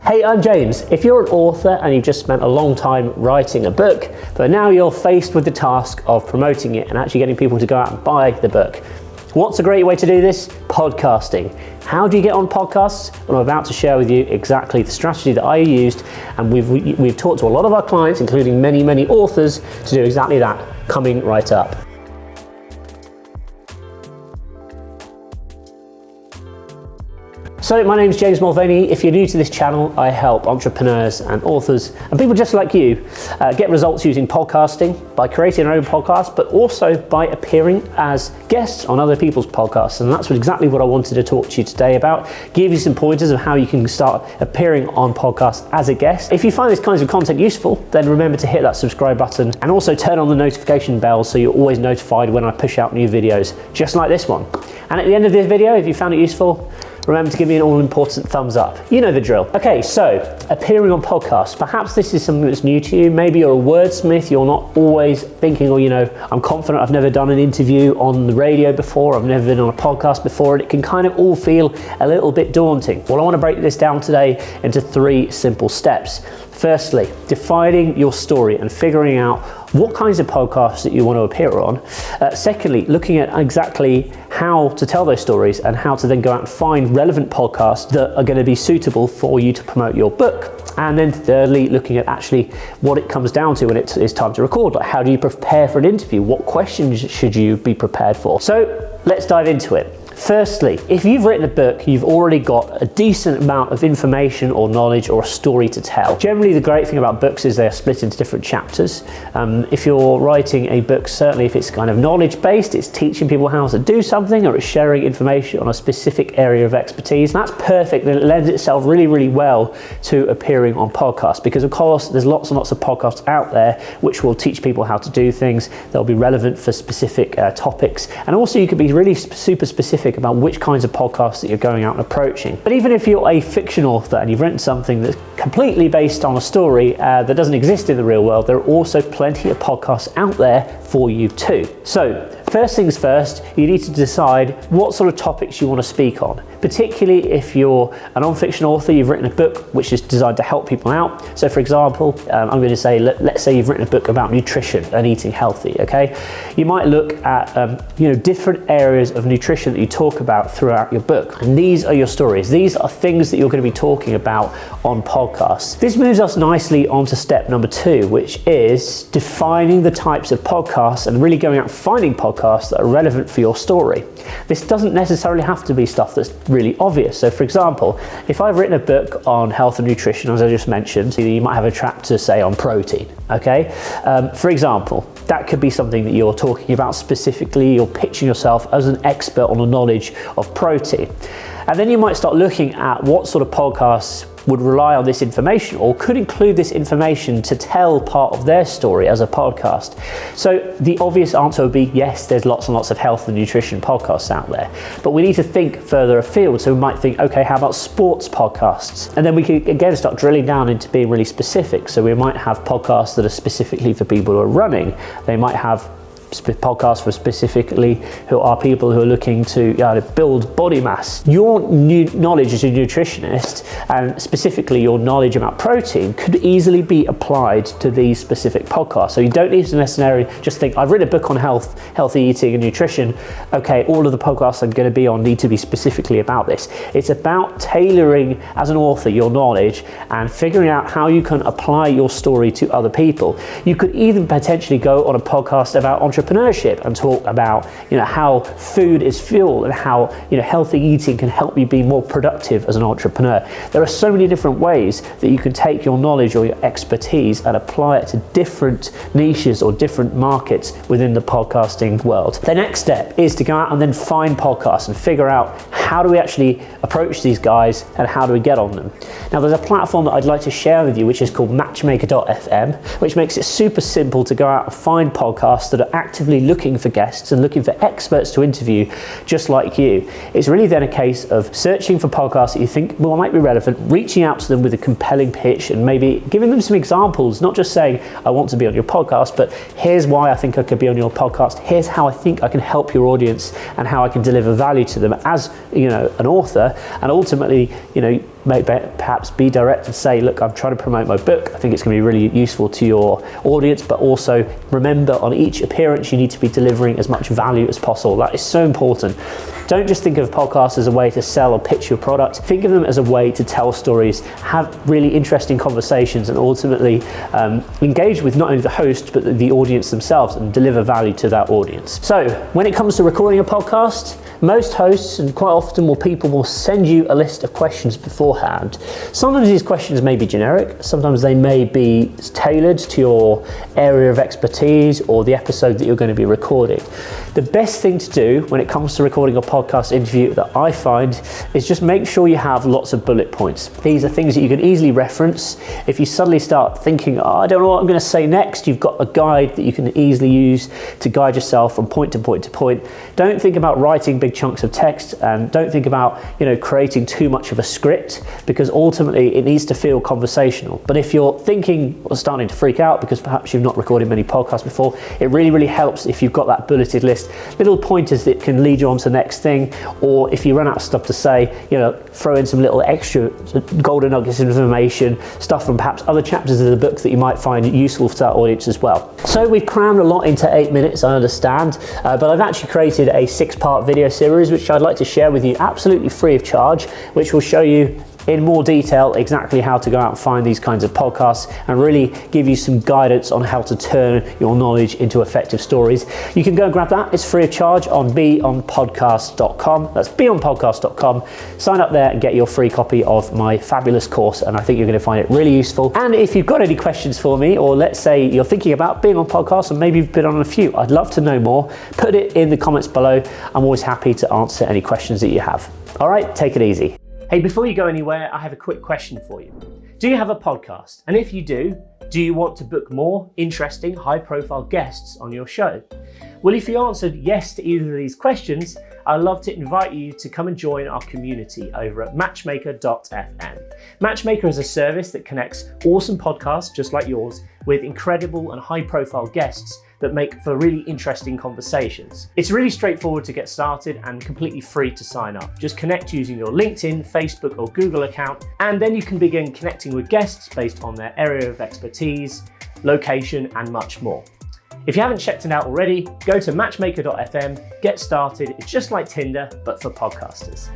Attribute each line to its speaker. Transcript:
Speaker 1: Hey, I'm James. If you're an author and you've just spent a long time writing a book, but now you're faced with the task of promoting it and actually getting people to go out and buy the book, what's a great way to do this? Podcasting. How do you get on podcasts? Well, I'm about to share with you exactly the strategy that I used, and we've talked to a lot of our clients, including many authors, to do exactly that, coming right up. So my name's James Mulvaney. If you're new to this channel, I help entrepreneurs and authors and people just like you get results using podcasting by creating their own podcast, but also by appearing as guests on other people's podcasts. And that's exactly what I wanted to talk to you today about. Give you some pointers of how you can start appearing on podcasts as a guest. If you find this kinds of content useful, then remember to hit that subscribe button and also turn on the notification bell so you're always notified when I push out new videos, just like this one. And at the end of this video, if you found it useful, remember to give me an all-important thumbs up. You know the drill. Okay, so appearing on podcasts. Perhaps this is something that's new to you. Maybe you're a wordsmith. You're not always thinking, I'm confident. I've never done an interview on the radio before. I've never been on a podcast before. And it can kind of all feel a little bit daunting. Well, I want to break this down today into 3 simple steps. Firstly, defining your story and figuring out what kinds of podcasts that you want to appear on. Secondly, looking at exactly how to tell those stories and how to then go out and find relevant podcasts that are going to be suitable for you to promote your book. And then thirdly, looking at actually what it comes down to when it is time to record. Like, how do you prepare for an interview? What questions should you be prepared for? So let's dive into it. Firstly, if you've written a book, you've already got a decent amount of information or knowledge or a story to tell. Generally, the great thing about books is they are split into different chapters. If you're writing a book, certainly if it's kind of knowledge-based, it's teaching people how to do something or it's sharing information on a specific area of expertise. That's perfect, and it lends itself really well to appearing on podcasts, because of course there's lots and lots of podcasts out there which will teach people how to do things. They'll be relevant for specific topics, and also you can be really super specific about which kinds of podcasts that you're going out and approaching. But even if you're a fiction author and you've written something that's completely based on a story that doesn't exist in the real world, there are also plenty of podcasts out there for you too. So first things first, you need to decide what sort of topics you want to speak on, particularly if you're a non-fiction author, you've written a book which is designed to help people out. So for example, I'm going to say, let's say you've written a book about nutrition and eating healthy, okay? You might look at different areas of nutrition that you talk about throughout your book. And these are your stories. These are things that you're going to be talking about on podcasts. This moves us nicely onto step number 2, which is defining the types of podcasts and really going out and finding podcasts that are relevant for your story. This doesn't necessarily have to be stuff that's really obvious. So for example, if I've written a book on health and nutrition, as I just mentioned, you might have a chapter, say, on protein, okay? For example, that could be something that you're talking about specifically. You're pitching yourself as an expert on the knowledge of protein. And then you might start looking at what sort of podcasts would rely on this information or could include this information to tell part of their story as a podcast. So the obvious answer would be yes, there's lots and lots of health and nutrition podcasts out there, but we need to think further afield. So we might think, okay, how about sports podcasts? And then we could again start drilling down into being really specific. So we might have podcasts that are specifically for people who are running. They might have podcasts for specifically who are people who are looking to build body mass. Your knowledge as a nutritionist, and specifically your knowledge about protein, could easily be applied to these specific podcasts. So you don't need to necessarily just think, I've written a book on healthy eating and nutrition. Okay, all of the podcasts I'm going to be on need to be specifically about this. It's about tailoring, as an author, your knowledge and figuring out how you can apply your story to other people. You could even potentially go on a podcast about entrepreneurship and talk about how food is fuel and how healthy eating can help you be more productive as an entrepreneur. There are so many different ways that you can take your knowledge or your expertise and apply it to different niches or different markets within the podcasting world. The next step is to go out and then find podcasts and figure out how do we actually approach these guys and how do we get on them. Now there's a platform that I'd like to share with you which is called Matchmaker.fm, which makes it super simple to go out and find podcasts that are actively looking for guests and looking for experts to interview just like you. It's really then a case of searching for podcasts that you think might be relevant, reaching out to them with a compelling pitch and maybe giving them some examples, not just saying I want to be on your podcast, but here's why I think I could be on your podcast, here's how I think I can help your audience and how I can deliver value to them as an author, and ultimately perhaps be direct and say, look, I'm trying to promote my book. I think it's going to be really useful to your audience, but also remember on each appearance, you need to be delivering as much value as possible. That is so important. Don't just think of podcasts as a way to sell or pitch your product. Think of them as a way to tell stories, have really interesting conversations, and ultimately engage with not only the host, but the audience themselves and deliver value to that audience. So when it comes to recording a podcast, most hosts and quite often people will send you a list of questions beforehand. Sometimes these questions may be generic, sometimes they may be tailored to your area of expertise or the episode that you're going to be recording. The best thing to do when it comes to recording a podcast interview that I find is just make sure you have lots of bullet points. These are things that you can easily reference. If you suddenly start thinking, I don't know what I'm going to say next, you've got a guide that you can easily use to guide yourself from point to point to point. Don't think about writing big chunks of text, and don't think about creating too much of a script, because ultimately it needs to feel conversational. But if you're thinking or starting to freak out because perhaps you've not recorded many podcasts before, it really helps if you've got that bulleted list, little pointers that can lead you on to the next thing. Or if you run out of stuff to say, throw in some little extra golden nuggets of information, stuff from perhaps other chapters of the book that you might find useful for that audience as well. So we've crammed a lot into 8 minutes, I understand, but I've actually created a 6-part video series which I'd like to share with you absolutely free of charge, which will show you in more detail exactly how to go out and find these kinds of podcasts and really give you some guidance on how to turn your knowledge into effective stories. You can go and grab that. It's free of charge on beonpodcast.com. That's beonpodcast.com. Sign up there and get your free copy of my fabulous course, and I think you're going to find it really useful. And if you've got any questions for me, or let's say you're thinking about being on podcasts and maybe you've been on a few, I'd love to know more. Put it in the comments below. I'm always happy to answer any questions that you have. All right, take it easy. Hey, before you go anywhere, I have a quick question for you. Do you have a podcast? And if you do you want to book more interesting, high-profile guests on your show? Well, if you answered yes to either of these questions, I'd love to invite you to come and join our community over at matchmaker.fm. Matchmaker is a service that connects awesome podcasts just like yours with incredible and high-profile guests that make for really interesting conversations. It's really straightforward to get started and completely free to sign up. Just connect using your LinkedIn, Facebook, or Google account, and then you can begin connecting with guests based on their area of expertise, location, and much more. If you haven't checked it out already, go to matchmaker.fm, get started. It's just like Tinder, but for podcasters.